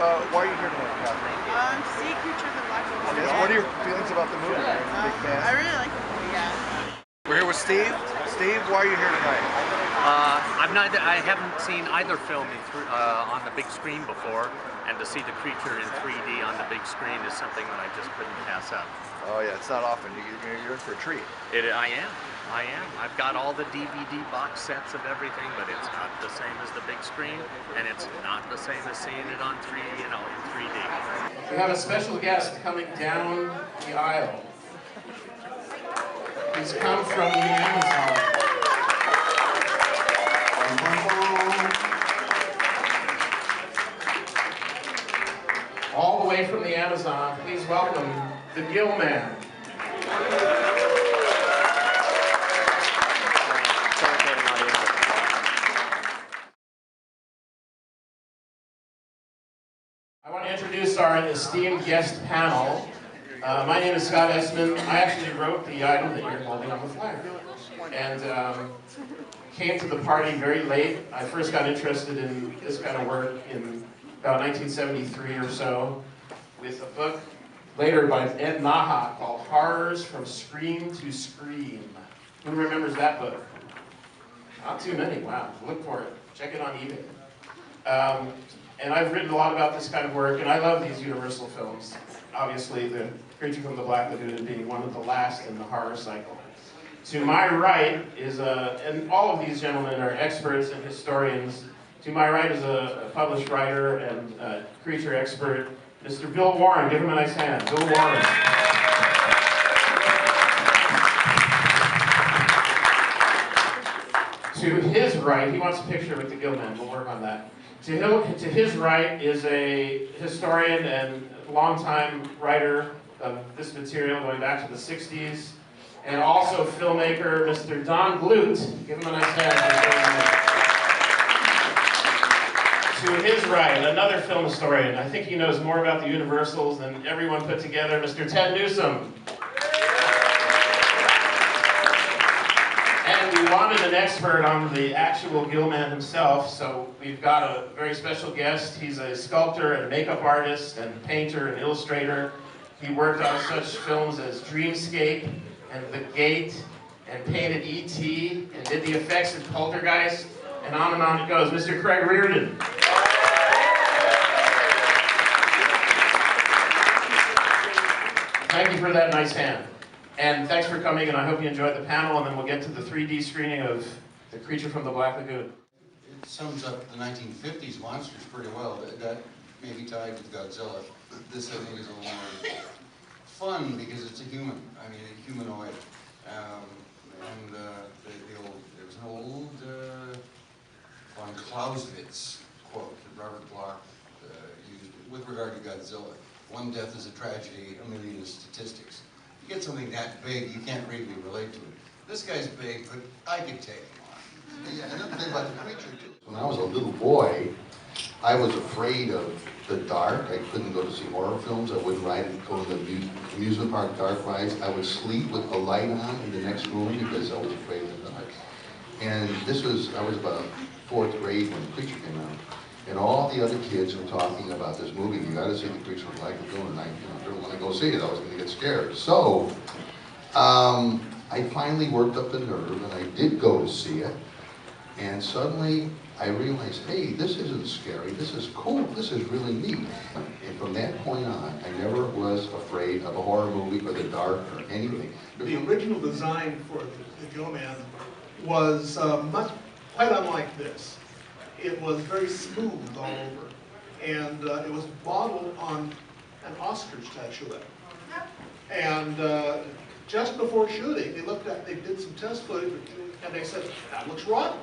Why are you here tonight, Catherine? See Creature of the Black Lagoon. What are your feelings about the movie? Are you a big fan? I really like the movie, yeah. We're here with Steve. Steve, why are you here tonight? I haven't seen either film on the big screen before, and to see the creature in 3D on the big screen is something that I just couldn't pass up. Oh yeah, it's not often. You're in for a treat. I am. I've got all the DVD box sets of everything, but it's not the same as the big screen, and it's not the same as seeing it on 3D, in 3D. We have a special guest coming down the aisle. He's come from the Amazon. All the way from the Amazon, please welcome the Gill-Man. I want to introduce our esteemed guest panel. My name is Scott Essman. I actually wrote the item that you're holding on the flyer. And came to the party very late. I first got interested in this kind of work in about 1973 or so, with a book later by Ed Naha called Horrors from Screen to Scream. Who remembers that book? Not too many, wow. Look for it. Check it on eBay. And I've written a lot about this kind of work, and I love these Universal films. Obviously, The Creature from the Black Lagoon being one of the last in the horror cycle. To my right is and all of these gentlemen are experts and historians. To my right is a published writer and creature expert, Mr. Bill Warren. Give him a nice hand. Bill Warren. To his right, he wants a picture with the Gill-Man. We'll work on that. To his right is a historian and longtime writer of this material going back to the 60s, and also filmmaker, Mr. Don Glut. Give him a nice hand. To his right, another film historian. I think he knows more about the Universals than everyone put together, Mr. Ted Newsom. And we wanted an expert on the actual Gill-Man himself, so we've got a very special guest. He's a sculptor and makeup artist and painter and illustrator. He worked on such films as Dreamscape and The Gate and painted E.T. and did the effects in Poltergeist, and on it goes. Mr. Craig Reardon. Thank you for that nice hand. And thanks for coming, and I hope you enjoyed the panel, and then we'll get to the 3D screening of The Creature from the Black Lagoon. It sums up the 1950s monsters pretty well. That may be tied with Godzilla. This, I think, is a little more fun because it's a human. I mean, a humanoid. There was an old von Clausewitz quote that Robert Bloch used with regard to Godzilla. One death is a tragedy, a million is statistics. You get something that big, you can't really relate to it. This guy's big, but I could take him on. Yeah, another thing about the creature, too. When I was a little boy, I was afraid of the dark. I couldn't go to see horror films. I wouldn't go to the amusement park dark rides. I would sleep with a light on in the next room because I was afraid of the dark. And I was about 4th grade when The Creature came out. And all the other kids were talking about this movie. You got to see The Creature from the Black Lagoon. And I didn't want to go see it. I was going to get scared. So I finally worked up the nerve, and I did go to see it. And suddenly I realized, hey, this isn't scary. This is cool. This is really neat. And from that point on, I never was afraid of a horror movie or the dark or anything. The original design for the Gill-Man was quite unlike this. It was very smooth all over, and it was modeled on an ostrich statuette. And just before shooting, they did some test footage, and they said, that looks rotten.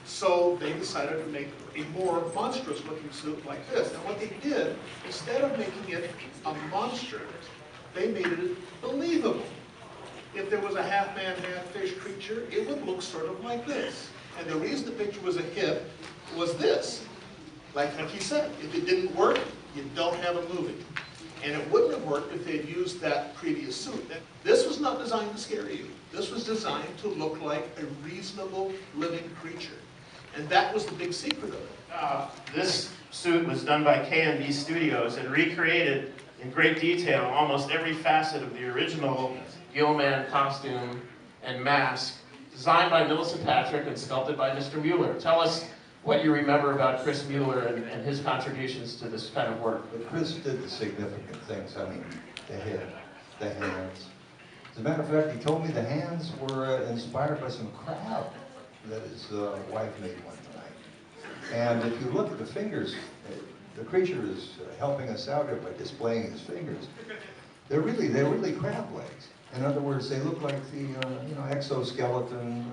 So they decided to make a more monstrous looking suit like this. And what they did, instead of making it a monster, they made it believable. If there was a half-man, half-fish creature, it would look sort of like this. And the reason the picture was a hit was this. Like he said, if it didn't work, you don't have a movie. And it wouldn't have worked if they'd used that previous suit. This was not designed to scare you. This was designed to look like a reasonable living creature. And that was the big secret of it. This suit was done by K&D Studios and recreated in great detail almost every facet of the original Gill-Man costume and mask, designed by Millicent Patrick and sculpted by Mr. Mueller. Tell us what you remember about Chris Mueller and his contributions to this kind of work. But Chris did the significant things. I mean, the head, the hands. As a matter of fact, he told me the hands were inspired by some crab that his wife made one night. And if you look at the fingers, the creature is helping us out here by displaying his fingers. They're really crab legs. In other words, they look like the exoskeleton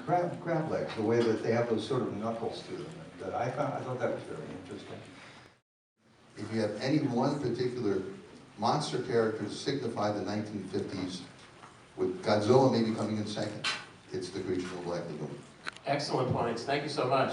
crab legs, the way that they have those sort of knuckles to them. And I thought that was very interesting. If you have any one particular monster character to signify the 1950s, with Godzilla maybe coming in second, it's the creature from Black Lagoon. Excellent points. Thank you so much.